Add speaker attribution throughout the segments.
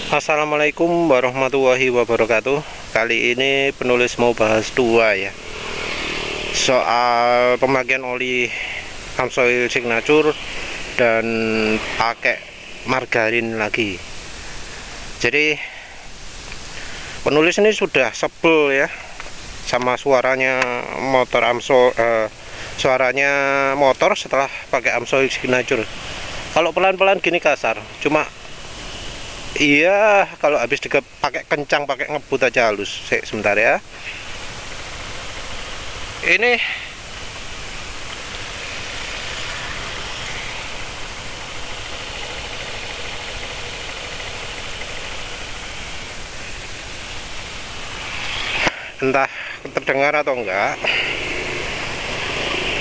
Speaker 1: Assalamualaikum warahmatullahi wabarakatuh. Kali ini penulis mau bahas dua ya, soal pemakaian oli Amsoil Signature dan pakai margarin lagi. Jadi penulis ini sudah sebel ya sama suaranya motor suaranya motor setelah pakai Amsoil Signature. Kalau pelan-pelan gini kasar, cuma iya, kalau habis pakai kencang, pakai ngebut aja halus. Sebentar ya. Ini entah terdengar atau enggak,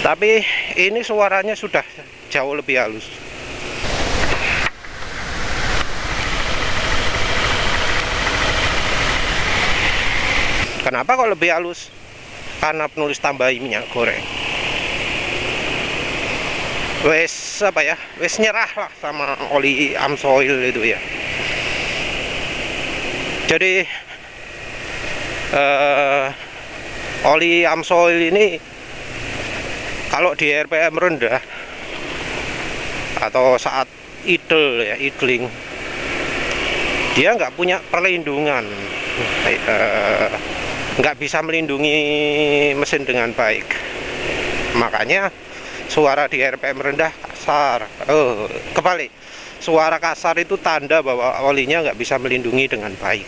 Speaker 1: tapi ini suaranya sudah jauh lebih halus. Kenapa kok lebih halus? Karena penulis tambahi minyak goreng. Wes apa ya? Wes nyerah lah sama oli Amsoil itu ya. Jadi oli Amsoil ini kalau di RPM rendah atau saat idle ya, idling, dia nggak punya perlindungan. Nggak bisa melindungi mesin dengan baik, makanya suara di RPM rendah kasar. Kebalik, suara kasar itu tanda bahwa olinya nggak bisa melindungi dengan baik.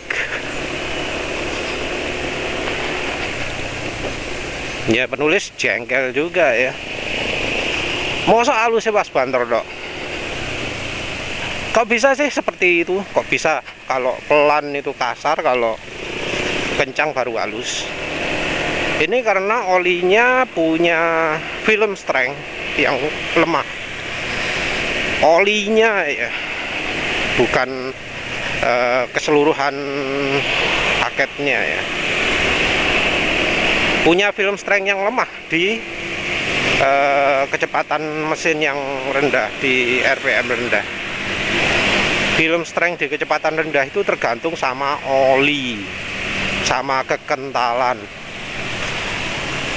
Speaker 1: Ya penulis jengkel juga ya, mau soal halus pas banter dok. Kok bisa sih seperti itu? Kok bisa kalau pelan itu kasar, kalau kencang baru halus? Ini karena olinya punya film strength yang lemah. Olinya ya, bukan keseluruhan paketnya ya. Punya film strength yang lemah di kecepatan mesin yang rendah, di RPM rendah. Film strength di kecepatan rendah itu tergantung sama oli, sama kekentalan.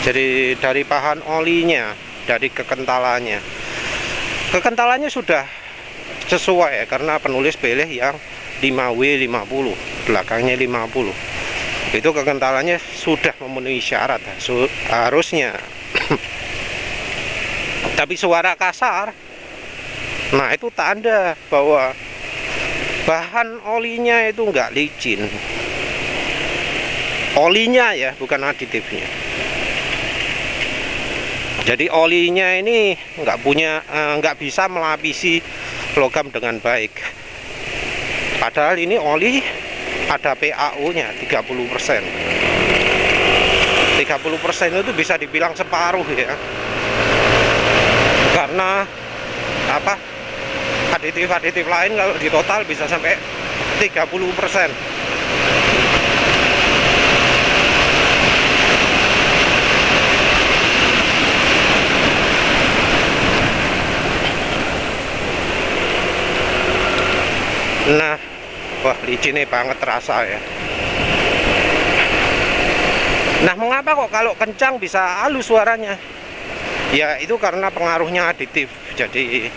Speaker 1: Jadi dari bahan olinya, dari kekentalannya. Kekentalannya sudah sesuai ya, karena penulis pilih yang 5W50, belakangnya 50. Itu kekentalannya sudah memenuhi syarat harusnya. Tapi suara kasar, nah itu tanda bahwa bahan olinya itu nggak licin. Olinya ya, bukan aditifnya. Jadi olinya ini nggak bisa melapisi logam dengan baik. Padahal ini oli ada PAU-nya 30%. 30% itu bisa dibilang separuh ya. Karena apa? Aditif-aditif lain kalau di total bisa sampai 30%. Nah, wah licinnya banget terasa ya. Nah, mengapa kok kalau kencang bisa halus suaranya? Ya itu karena pengaruhnya aditif. Jadi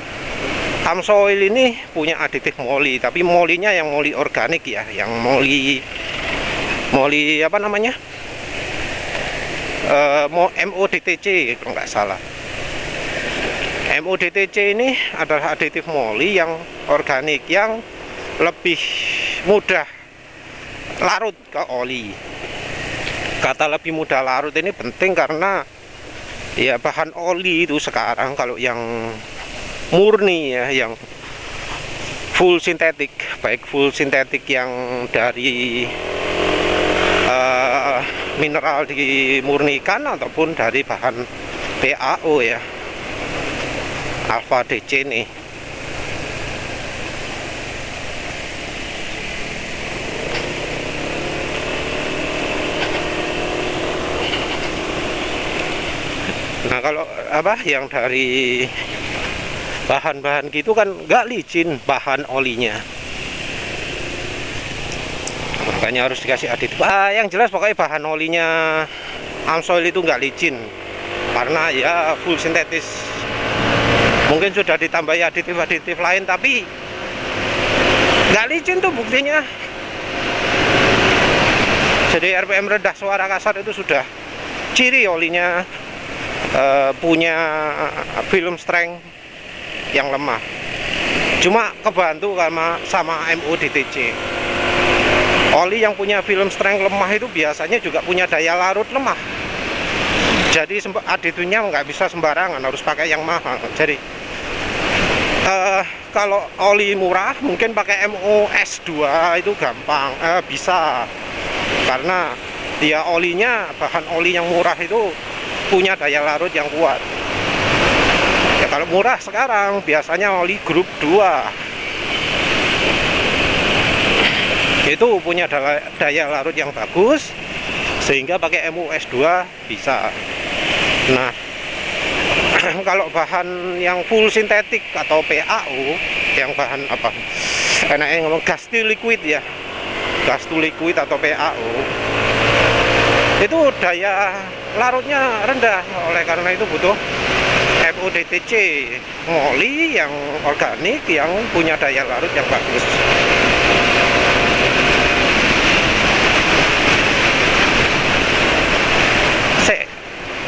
Speaker 1: Amsoil ini punya aditif moli, tapi molinya yang moli organik ya, yang moli apa namanya? MODTC kalau nggak salah. MODTC ini adalah aditif moli yang organik, yang lebih mudah larut ke oli. Kata lebih mudah larut ini penting karena ya bahan oli itu sekarang kalau yang murni ya, yang full sintetik, baik full sintetik yang dari mineral dimurnikan ataupun dari bahan PAO ya, Alpha DC nih. Nah kalau apa yang dari bahan-bahan gitu kan nggak licin bahan olinya. makanya harus dikasih aditif. Yang jelas pokoknya bahan olinya Amsoil itu nggak licin karena ya full sintetis. Mungkin sudah ditambahi aditif lain tapi nggak licin tuh buktinya. Jadi RPM rendah, suara kasar itu sudah ciri olinya punya film strength yang lemah. Cuma kebantu sama MODTC. Oli yang punya film strength lemah itu biasanya juga punya daya larut lemah. Jadi aditifnya nggak bisa sembarangan, harus pakai yang mahal. Jadi kalau oli murah mungkin pakai MOS2 itu gampang, bisa. Karena dia olinya, bahan oli yang murah itu punya daya larut yang kuat. Ya kalau murah sekarang biasanya oli grup 2 itu punya daya larut yang bagus, sehingga pakai MOS2 bisa. Nah kalau bahan yang full sintetik atau PAU, yang bahan apa enaknya ngomong gas to liquid ya, gas to liquid atau PAU, itu daya larutnya rendah. Oleh karena itu butuh MODTC, oli yang organik yang punya daya larut yang bagus.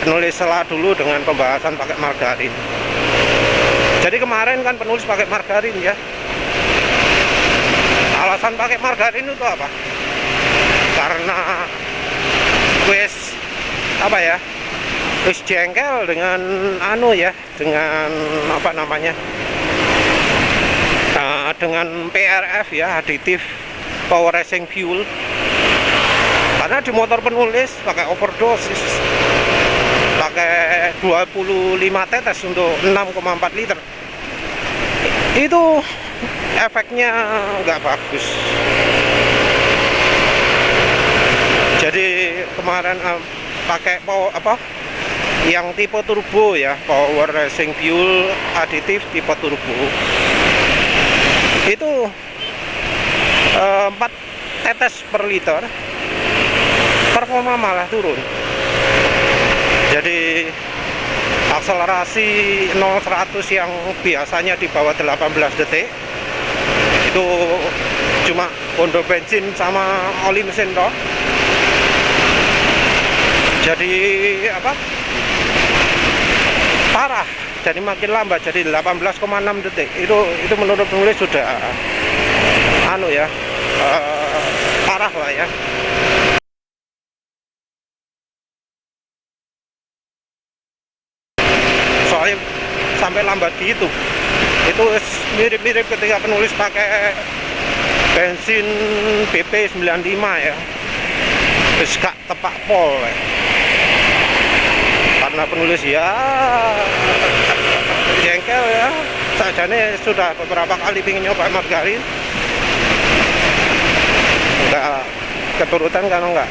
Speaker 1: Penulis salah dulu dengan pembahasan pakai margarin. Jadi kemarin kan penulis pakai margarin ya. Alasan pakai margarin itu apa? Karena wis apa ya? Wis jengkel dengan dengan apa namanya? Dengan PRF ya, aditif power racing fuel. Karena di motor penulis pakai overdosis, pakai 25 tetes untuk 6,4 liter. Itu efeknya nggak bagus. Jadi kemarin pakai yang tipe turbo ya, power racing fuel aditif tipe turbo, itu 4 tetes per liter, performa malah turun. Jadi akselerasi 0-100 yang biasanya di bawah 18 detik itu cuma bondo bensin sama oli mesin toh. Jadi parah, jadi makin lambat, jadi 18,6 detik. Itu menurut penulis sudah parah lah ya. Soalnya sampai lambat gitu. Itu mirip-mirip ketika penulis pakai bensin BP 95 ya. Terus gak tepak pol ya. Karena penulis ya jengkel ya. Sajane sudah beberapa kali ingin nyoba margarin, enggak keturutan kan enggak.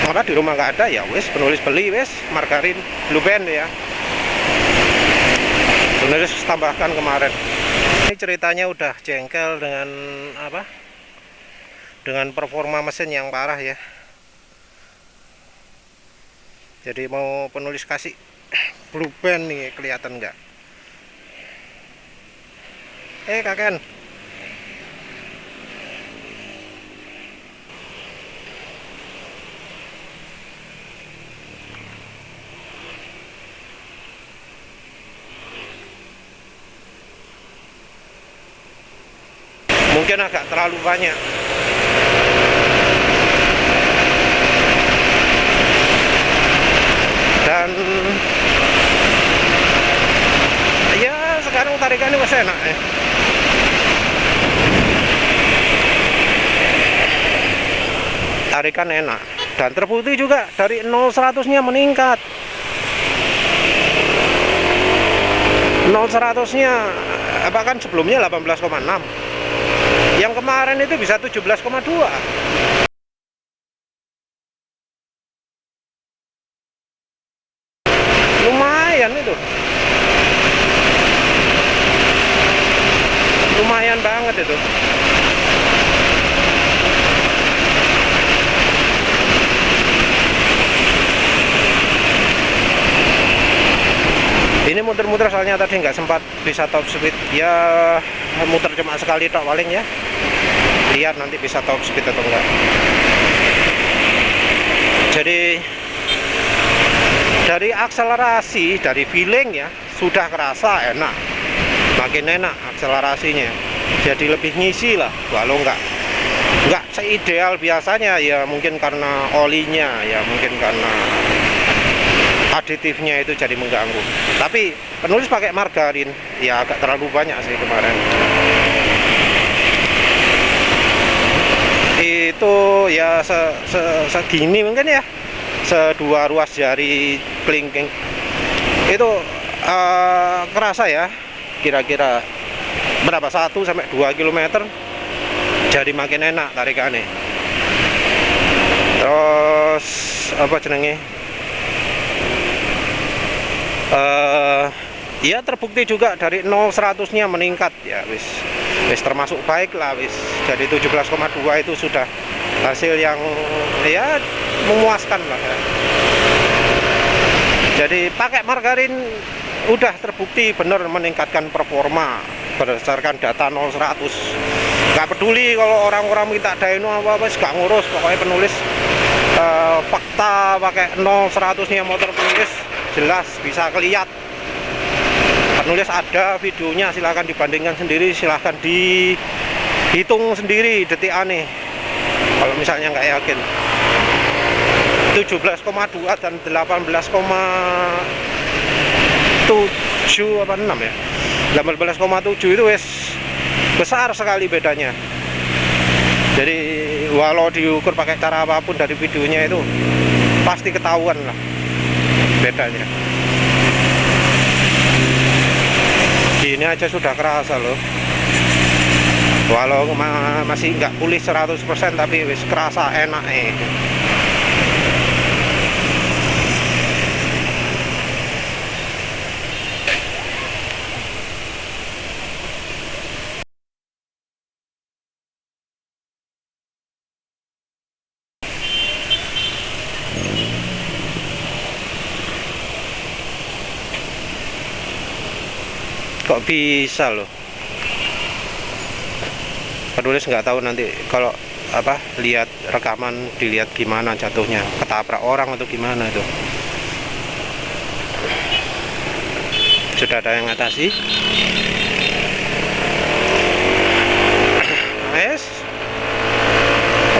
Speaker 1: Karena di rumah nggak ada ya wis, penulis beli wis margarin Blue Band ya. Penulis tambahkan kemarin. Ini ceritanya udah jengkel dengan dengan performa mesin yang parah ya. Jadi mau penulis kasih Blue Band nih, kelihatan nggak? Kakek. Mungkin agak terlalu banyak. Dan ya sekarang tarikannya masih enak ya. Tarikan enak dan terbukti juga dari 0-100 nya meningkat. 0-100 nya bahkan sebelumnya 18,6, yang kemarin itu bisa 17,2. Lumayan itu, lumayan banget itu. ini muter-muter soalnya tadi nggak sempat bisa top speed ya, muter cuma sekali tok paling ya, lihat nanti bisa top speed atau enggak. Jadi dari akselerasi, dari feeling ya sudah kerasa enak, makin enak akselerasinya, jadi lebih ngisi lah. Walau nggak seideal biasanya ya, mungkin karena olinya ya, mungkin karena aditifnya itu jadi mengganggu. Tapi penulis pakai margarin ya agak terlalu banyak sih kemarin. Itu ya segini mungkin ya, sedua ruas jari kelingking itu kerasa ya, kira-kira berapa, 1 sampai 2 km jadi makin enak tarikannya. Terus apa jenenge, ya terbukti juga dari 0-100 nya meningkat ya, wis termasuk baik lah, wis jadi 17,2 itu sudah hasil yang ya memuaskan lah ya. Jadi pakai margarin udah terbukti benar meningkatkan performa berdasarkan data 0-100. Gak peduli kalau orang-orang minta dyno apa-apa, gak ngurus, pokoknya penulis fakta pakai 0-100 nya motor penulis jelas bisa kelihatan. Penulis ada videonya, silahkan dibandingkan sendiri, silahkan dihitung sendiri detik aneh kalau misalnya nggak yakin. 17,2 dan 18,7 apa 6 ya, 18,7 itu wes besar sekali bedanya. Jadi walau diukur pakai cara apapun dari videonya itu pasti ketahuan lah bedanya. Ini aja sudah kerasa loh, walau masih nggak pulih 100% tapi wis kerasa enak Kok bisa loh, penulis nggak tahu nanti kalau apa lihat rekaman, dilihat gimana jatuhnya, ketabrak orang atau gimana itu. Sudah ada yang ngatasi. Yes,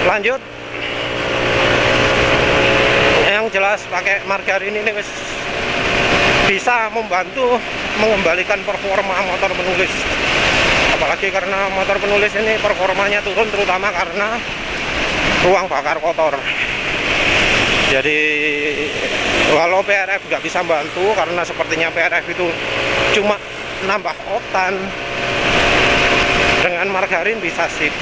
Speaker 1: lanjut. Yang jelas pakai margarin ini bisa membantu mengembalikan performa motor penulis, apalagi karena motor penulis ini performanya turun terutama karena ruang bakar kotor. Jadi walau PRF nggak bisa bantu karena sepertinya PRF itu cuma nambah oktan, dengan margarin bisa sip.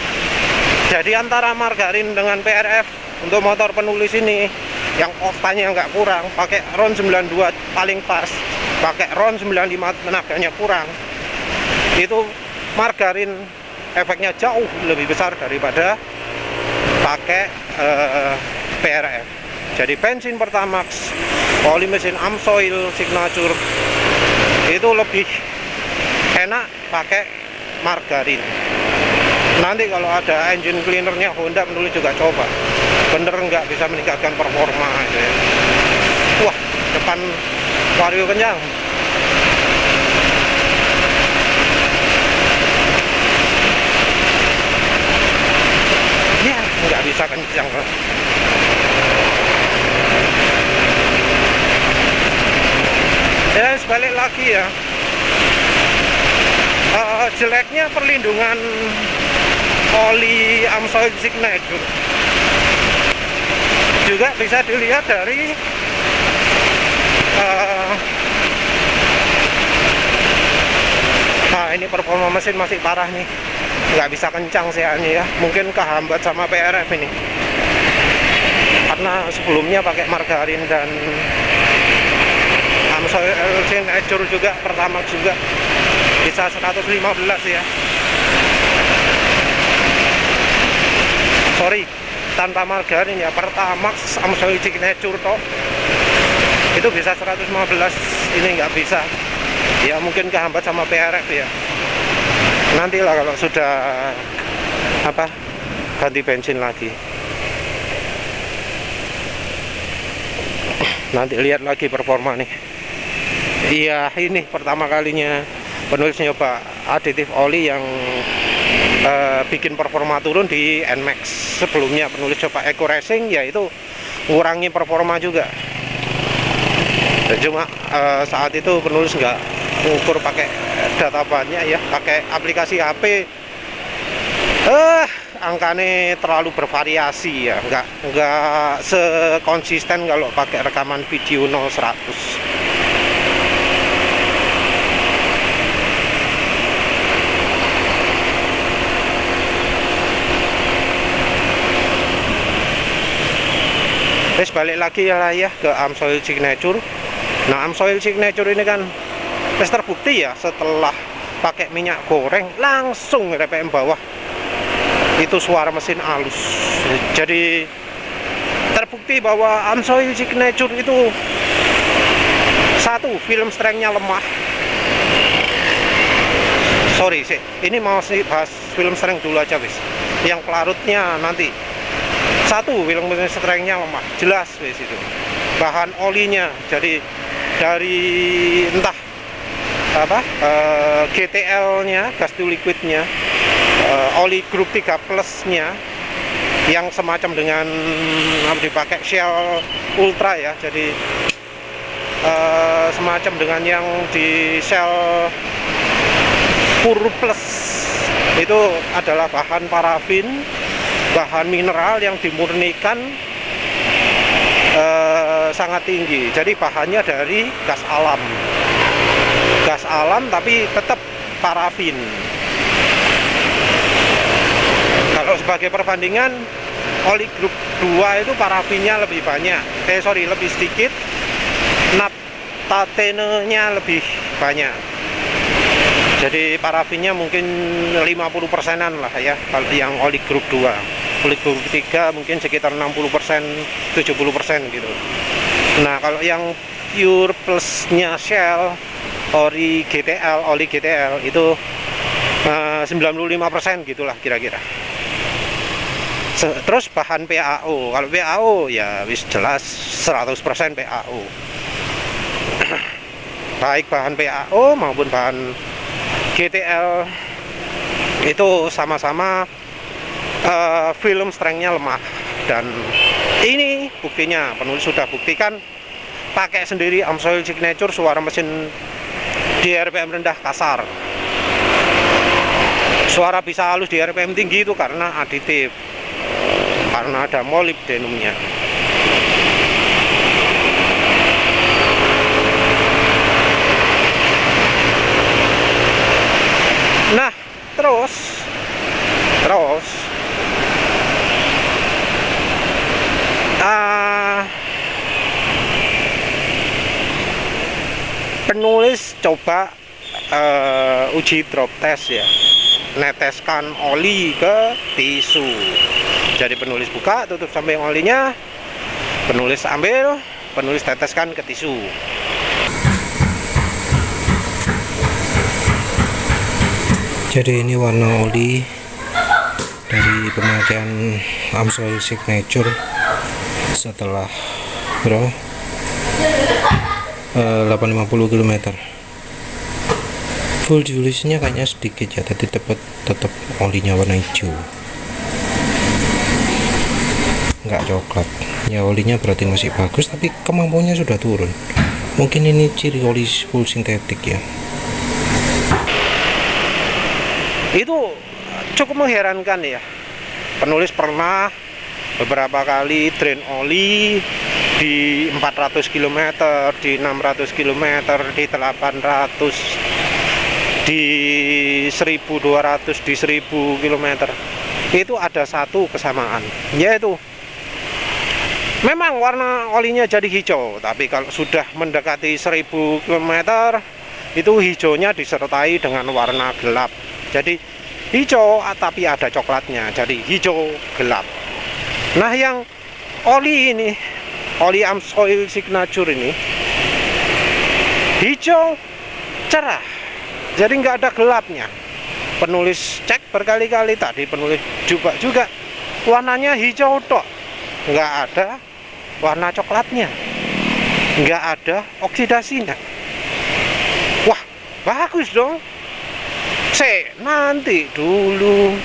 Speaker 1: Jadi antara margarin dengan PRF untuk motor penulis ini yang oktannya nggak kurang, pakai RON 92 paling pas, pakai RON 95 tenaganya kurang, itu margarin efeknya jauh lebih besar daripada pakai PRF. Jadi bensin Pertamax, oli mesin Amsoil Signature itu lebih enak pakai margarin. Nanti kalau ada engine cleanernya Honda, penulis juga coba, bener nggak bisa meningkatkan performa gitu ya. Wah, depan Vario kencang. Ya, nggak bisa kencang. Ya, sebalik lagi ya. Jeleknya perlindungan oli Amsoil Signature juga bisa dilihat dari ini performa mesin masih parah nih, nggak bisa kencang seannya ya, mungkin kehambat sama PRF ini karena sebelumnya pakai margarin dan Amsoil Signature juga, Pertamax juga bisa 115 ya. Sorry, tanpa margarin ya, Pertamax Amsoil Signature toh itu bisa 115, ini nggak bisa. Ya mungkin kehambat sama PRF ya. Nantilah kalau sudah ganti bensin lagi. Nanti lihat lagi performa nih. Iya, ini pertama kalinya penulis nyoba aditif oli yang bikin performa turun di NMAX. Sebelumnya penulis coba Eco Racing, yaitu ngurangi performa juga. Dan cuma saat itu penulis nggak ngukur pakai data banyak ya, pakai aplikasi HP. Angkanya terlalu bervariasi ya, nggak sekonsisten kalau pakai rekaman video 0-100. Terus balik lagi ya ke Amsoil Signature. Nah, Amsoil Signature ini kan terbukti ya, setelah pakai minyak goreng langsung RPM bawah itu suara mesin halus. Jadi terbukti bahwa Amsoil Signature itu satu, film strength-nya lemah. Sorry sih, ini mau bahas film strength dulu aja wis. Yang pelarutnya nanti. Satu, film strength-nya lemah, jelas wis itu. Bahan olinya, jadi dari entah GTL-nya, gas to liquid-nya, oli grup 3 plus-nya yang semacam dengan dipakai Shell Ultra ya, jadi semacam dengan yang di Shell Pur Plus itu adalah bahan parafin, bahan mineral yang dimurnikan sangat tinggi. Jadi bahannya dari gas alam tapi tetap parafin. Kalau sebagai perbandingan, oli grup 2 itu parafinnya lebih banyak, lebih sedikit, naptatenenya lebih banyak. Jadi parafinnya mungkin 50%-an lah ya kalau yang oli grup 2. Oli grup 3 mungkin sekitar 60%, 70% gitu. Nah, kalau yang pure plusnya Shell, oli GTL itu 95% gitulah kira-kira. Terus bahan PAO, kalau PAO ya wis jelas 100% PAO. Baik bahan PAO maupun bahan GTL itu sama-sama film strength-nya lemah. Dan ini buktinya, penulis sudah buktikan pakai sendiri Amsoil Signature, suara mesin di RPM rendah kasar. Suara bisa halus di RPM tinggi itu karena aditif, karena ada molybdenumnya. Nah, terus penulis coba uji drop test ya, neteskan oli ke tisu. Jadi penulis buka, tutup samping olinya, penulis ambil, penulis teteskan ke tisu. Jadi ini warna oli dari pemakaian Amsoil Signature setelah 850 km. Full julisnya kayaknya sedikit ya, tapi tetap olinya warna hijau, nggak coklat ya. Olinya berarti masih bagus, tapi kemampuannya sudah turun. Mungkin ini ciri oli full sintetik ya. Itu cukup mengherankan ya. Penulis pernah beberapa kali drain oli di 400 km, di 600 km, di 800, di 1200, di 1000 km. Itu ada satu kesamaan, yaitu memang warna olinya jadi hijau, tapi kalau sudah mendekati 1000 km itu hijaunya disertai dengan warna gelap. Jadi hijau tapi ada coklatnya, jadi hijau gelap. Nah, yang oli ini, oli Amsoil Signature ini hijau cerah, jadi nggak ada gelapnya. Penulis cek berkali-kali, tadi penulis juga warnanya hijau tok, nggak ada warna coklatnya, nggak ada oksidasinya. Wah, bagus dong. Nanti dulu.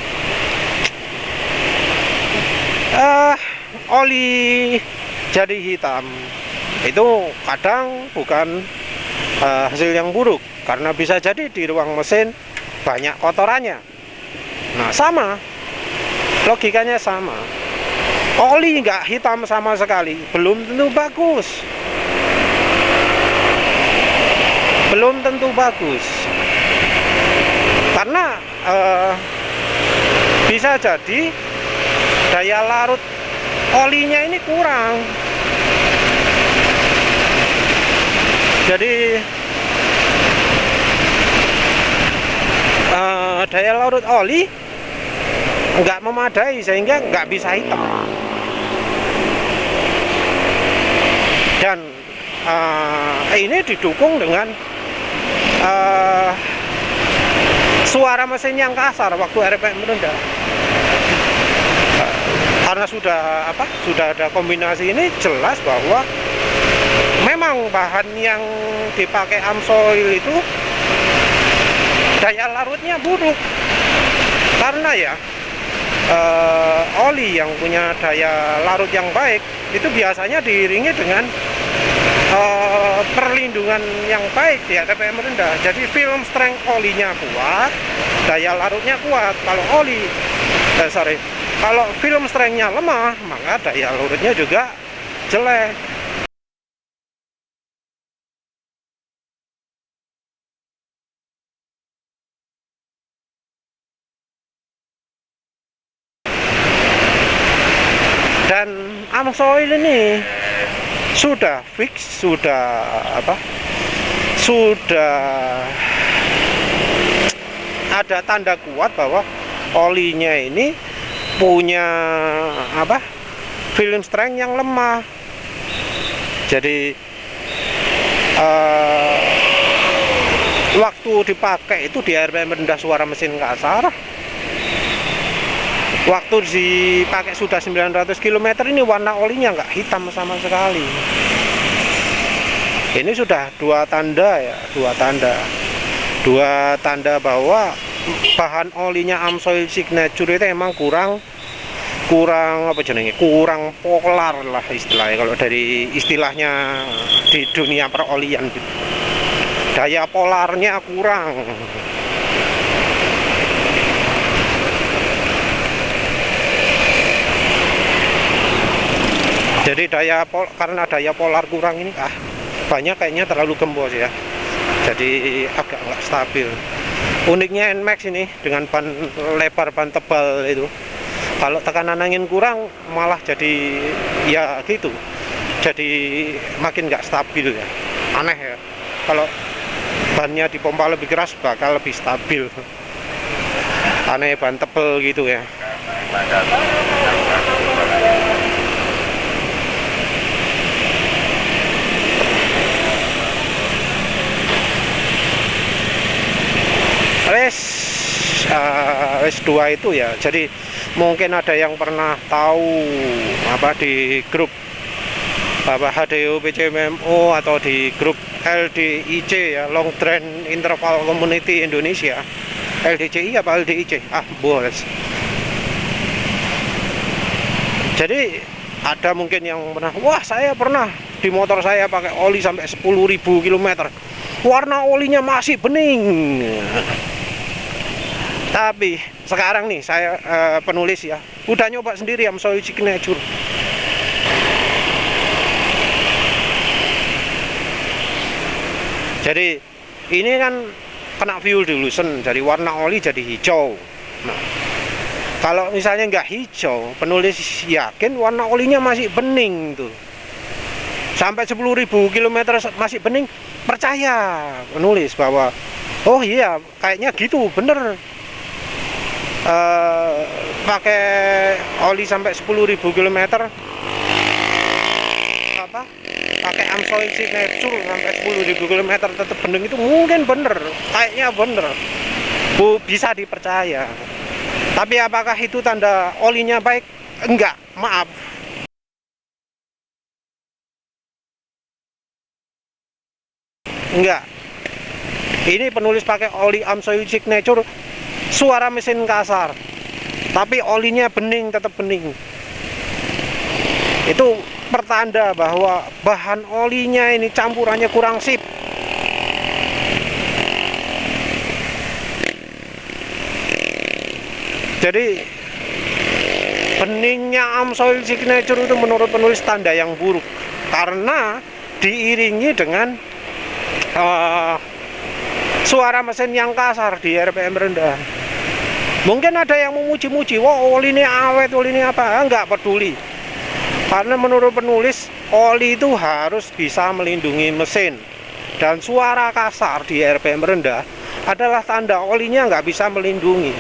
Speaker 1: Oli jadi hitam itu kadang bukan hasil yang buruk, karena bisa jadi di ruang mesin banyak kotorannya. Nah, sama logikanya, sama. Oli nggak hitam sama sekali belum tentu bagus, belum tentu bagus, karena bisa jadi daya larut olinya ini kurang. Jadi daya larut oli nggak memadai sehingga nggak bisa hitam. Dan ini didukung dengan suara mesin yang kasar waktu RPM rendah. Karena sudah ada kombinasi ini, jelas bahwa memang bahan yang dipakai Amsoil itu daya larutnya buruk. Karena ya oli yang punya daya larut yang baik itu biasanya diiringi dengan perlindungan yang baik di RPM rendah. Jadi film strength olinya kuat, daya larutnya kuat. Kalau film strength-nya lemah, maka daya larutnya juga jelek. Dan Amsoil ini sudah fix, sudah ada tanda kuat bahwa olinya ini punya film strength yang lemah. Jadi waktu dipakai itu di RPM rendah suara mesin kasar. Waktu dipakai sudah 900 km ini warna olinya nggak hitam sama sekali. Ini sudah dua tanda bahwa bahan olinya Amsoil Signature itu emang kurang polar lah istilahnya, kalau dari istilahnya di dunia perolian gitu. Daya polarnya kurang. Jadi karena daya polar kurang ini banyak kayaknya terlalu gembos ya, jadi agak nggak stabil. Uniknya NMAX ini dengan ban lebar, ban tebal itu, kalau tekanan angin kurang malah jadi ya gitu, jadi makin nggak stabil ya. Aneh ya, kalau bannya dipompa lebih keras bakal lebih stabil. Aneh, ban tebal gitu ya. S2 itu ya, jadi mungkin ada yang pernah tahu di grup HDO PCMMO atau di grup LDIC ya, Long Drain Interval Community Indonesia, LDCI apa LDIC boleh. Jadi ada mungkin yang pernah, saya pernah di motor saya pakai oli sampai 10.000 km, warna olinya masih bening. Tapi sekarang nih saya penulis ya, udah nyoba sendiri Amsoil Signature. Jadi ini kan kena fuel dilution, jadi warna oli jadi hijau. Nah, kalau misalnya nggak hijau, penulis yakin warna olinya masih bening tuh. Sampai 10.000 km masih bening, percaya penulis bahwa oh iya kayaknya gitu bener. Pakai oli sampai 10.000 km pakai AMSOIL Signature sampai 10.000 km tetap bening itu mungkin bener, kayaknya bener, bisa dipercaya. Tapi apakah itu tanda olinya baik? Enggak, maaf. Enggak. Ini penulis pakai oli AMSOIL Signature, suara mesin kasar, tapi olinya bening, tetap bening. Itu pertanda bahwa bahan olinya ini campurannya kurang sip. Jadi beningnya AMSOIL Signature itu menurut penulis tanda yang buruk, karena diiringi dengan suara mesin yang kasar di RPM rendah. Mungkin ada yang memuji-muji, wah oli ini awet, oli ini apa, enggak peduli. Karena menurut penulis, oli itu harus bisa melindungi mesin. Dan suara kasar di RPM rendah adalah tanda olinya nggak bisa melindungi.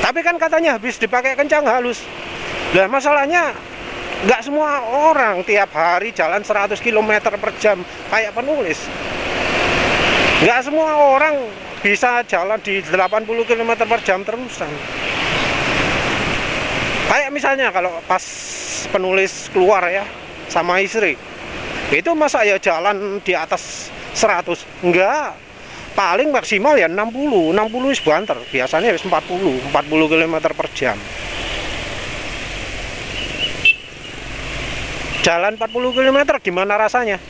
Speaker 1: Tapi kan katanya habis dipakai kencang halus. Nah masalahnya, nggak semua orang tiap hari jalan 100 km per jam kayak penulis. Nggak semua orang bisa jalan di 80 km per jam terusan. Kayak misalnya kalau pas penulis keluar ya sama istri, itu masa ya jalan di atas 100? Enggak, paling maksimal ya 60 is banter, biasanya habis 40 km per jam. Jalan 40 km gimana rasanya?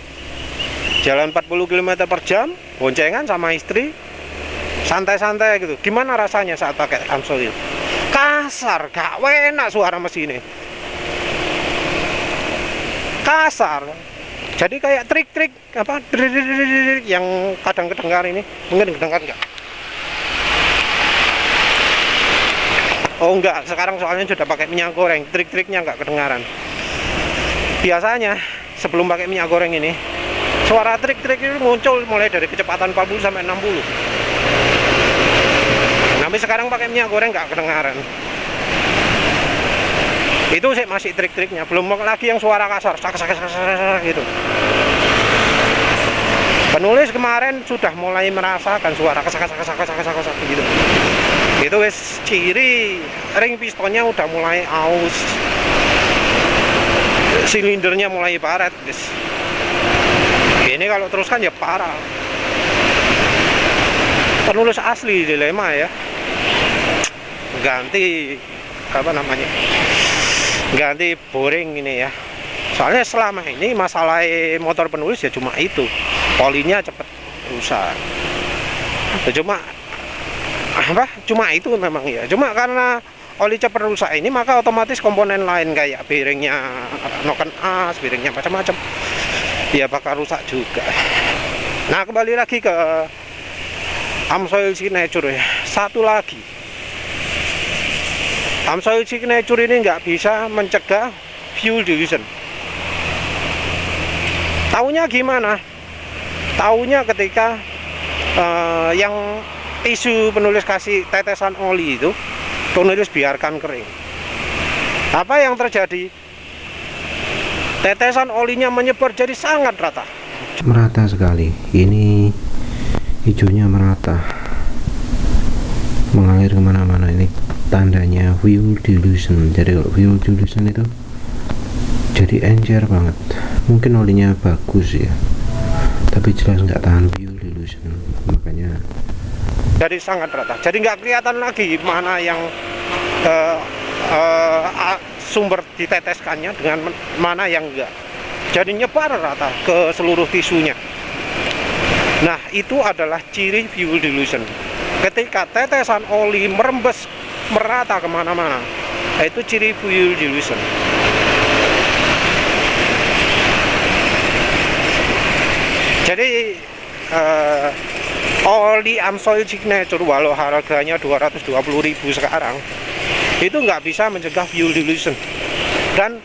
Speaker 1: Jalan 40 km per jam, boncengan sama istri, santai-santai gitu. Gimana rasanya saat pakai AMSOIL? Kasar, gak enak suara mesinnya. Kasar. Jadi kayak trik-trik apa yang kadang kedengar ini. Mungkin kedengar enggak? Oh enggak, sekarang soalnya sudah pakai minyak goreng, trik-triknya enggak kedengaran. Biasanya sebelum pakai minyak goreng ini, suara trik-trik itu muncul mulai dari kecepatan 40 sampai 60. Tapi sekarang pakai minyak goreng nggak kedengaran. Itu sih masih trik-triknya, belum lagi yang suara kasar, gitu. Penulis kemarin sudah mulai merasakan suara kasak gitu. Itu wis ciri ring pistonnya udah mulai aus, silindernya mulai paret, guys. Ini kalau teruskan ya parah. Penulis asli dilema ya. Ganti apa namanya? Ganti boring ini ya. Soalnya selama ini masalah motor penulis ya cuma itu, olinya cepet rusak. Cuma apa? Cuma itu memang ya. Cuma karena oli cepet rusak ini, maka otomatis komponen lain kayak bearingnya noken as, bearingnya macam-macam, ya bakal rusak juga. Nah kembali lagi ke AMSOIL Signature ya. Satu lagi, AMSOIL Signature ini nggak bisa mencegah fuel dilution. Taunya gimana? Taunya ketika yang tisu penulis kasih tetesan oli itu, penulis biarkan kering. Apa yang terjadi? Tetesan olinya menyebar jadi sangat rata.
Speaker 2: Merata sekali. Ini hijaunya merata, mengalir kemana-mana. Ini tandanya fuel dilution. Jadi kalau fuel dilution itu jadi encer banget. Mungkin olinya bagus ya, tapi jelas nggak tahan fuel dilution, makanya
Speaker 1: jadi sangat rata. Jadi nggak kelihatan lagi mana yang sumber diteteskannya dengan mana yang enggak. Jadi nyebar rata ke seluruh tisunya. Nah itu adalah ciri fuel dilution. Ketika tetesan oli merembes merata kemana-mana, itu ciri fuel dilution. Jadi oli AMSOIL Signature walau harganya 220.000 sekarang, itu nggak bisa mencegah fuel dilution dan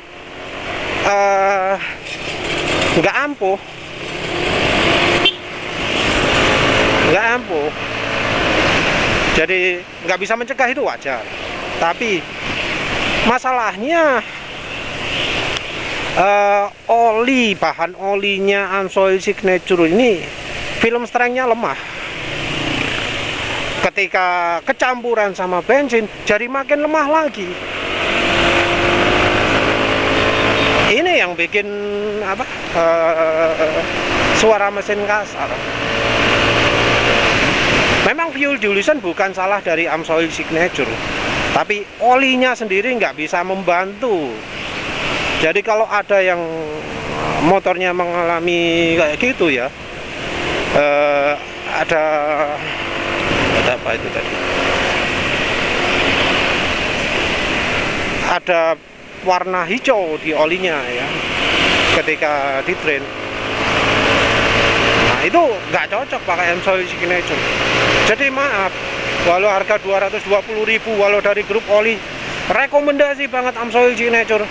Speaker 1: nggak ampuh. Jadi nggak bisa mencegah itu wajar. Tapi masalahnya bahan olinya Amsoil Signature ini film strength-nya lemah. Ketika kecampuran sama bensin jadi makin lemah lagi. Ini yang bikin suara mesin kasar. Memang fuel dilution bukan salah dari Amsoil Signature, tapi olinya sendiri nggak bisa membantu. Jadi kalau ada yang motornya mengalami kayak gitu ya, ada apa itu tadi? Ada warna hijau di olinya ya, ketika di drain. Nah itu nggak cocok pakai Amsoil Signature. Jadi maaf, walau harga 220.000, walau dari grup oli, rekomendasi banget Amsoil Signature.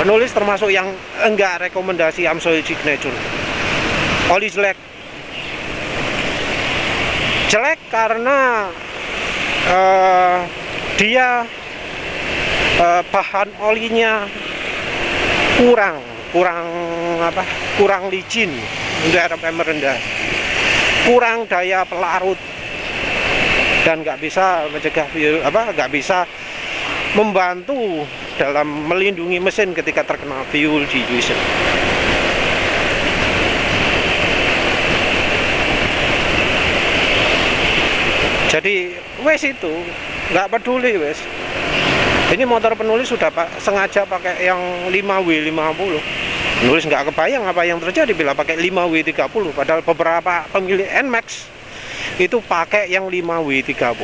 Speaker 1: Penulis termasuk yang enggak rekomendasi Amsoil Signature. Oli jelek. Jelek karena dia bahan olinya kurang licin, RPM rendah, kurang daya pelarut, dan nggak bisa mencegah nggak bisa membantu dalam melindungi mesin ketika terkena fuel dilution. Jadi wes itu nggak peduli wes. Ini motor penulis sudah sengaja pakai yang 5W50. Penulis nggak kebayang apa yang terjadi bila pakai 5W30. Padahal beberapa pemilik NMAX itu pakai yang 5W30.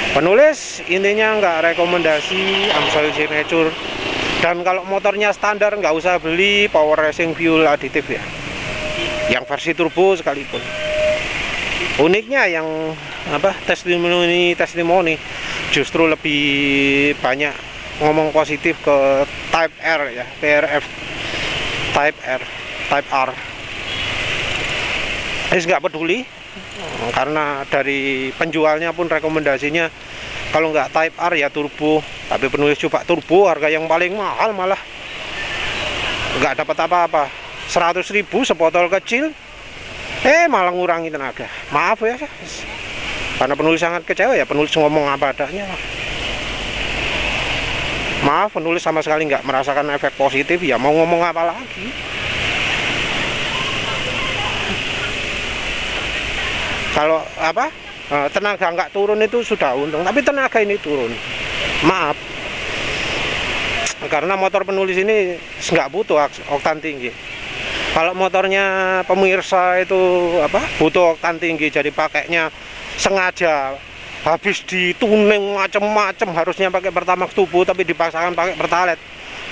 Speaker 1: Penulis intinya nggak rekomendasi Amsoil Signature. Dan kalau motornya standar nggak usah beli power racing fuel aditif ya, yang versi turbo sekalipun. Uniknya yang testimoni justru lebih banyak ngomong positif ke Type R ya, PRF Type R. Nggak peduli, karena dari penjualnya pun rekomendasinya kalau nggak Type R ya turbo. Tapi penulis coba turbo, harga yang paling mahal malah nggak dapat apa-apa. 100.000 sebotol kecil, malah ngurangi tenaga. Maaf ya, karena penulis sangat kecewa ya, penulis ngomong apa adanya lah. Maaf, penulis sama sekali nggak merasakan efek positif, ya mau ngomong apa lagi. Kalau tenaga nggak turun itu sudah untung, tapi tenaga ini turun. Maaf, karena motor penulis ini nggak butuh oktan tinggi. Kalau motornya pemirsa itu butuh oktan tinggi, jadi pakainya sengaja habis dituning macem-macem, harusnya pakai Pertamax turbo tapi dipaksakan pakai Pertalite,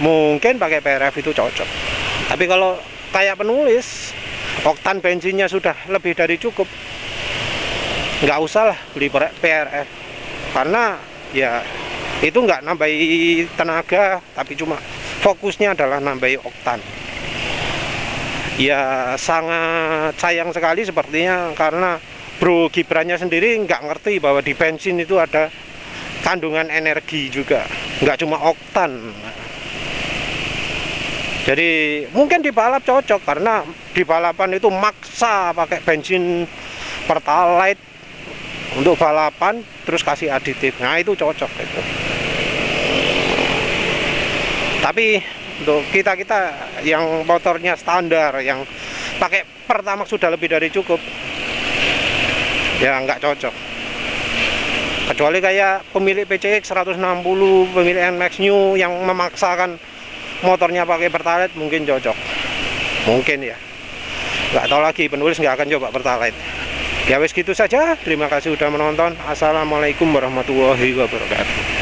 Speaker 1: mungkin pakai PRF itu cocok. Tapi kalau kayak penulis, oktan bensinnya sudah lebih dari cukup, nggak usah lah beli PRF, karena ya itu nggak nambahi tenaga, tapi cuma fokusnya adalah nambahi oktan. Ya sangat sayang sekali sepertinya, karena Bro Gibrannya sendiri nggak ngerti bahwa di bensin itu ada kandungan energi juga, nggak cuma oktan. Jadi mungkin di balap cocok, karena di balapan itu maksa pakai bensin Pertalite untuk balapan, terus kasih aditif. Nah itu cocok itu. Tapi untuk kita yang motornya standar, yang pakai Pertamax sudah lebih dari cukup, ya nggak cocok. Kecuali kayak pemilik PCX 160, pemilik NMAX New yang memaksakan motornya pakai Pertalite, mungkin cocok, mungkin ya. Nggak tahu lagi, penulis nggak akan coba Pertalite. Ya wes gitu saja. Terima kasih sudah menonton. Assalamualaikum warahmatullahi wabarakatuh.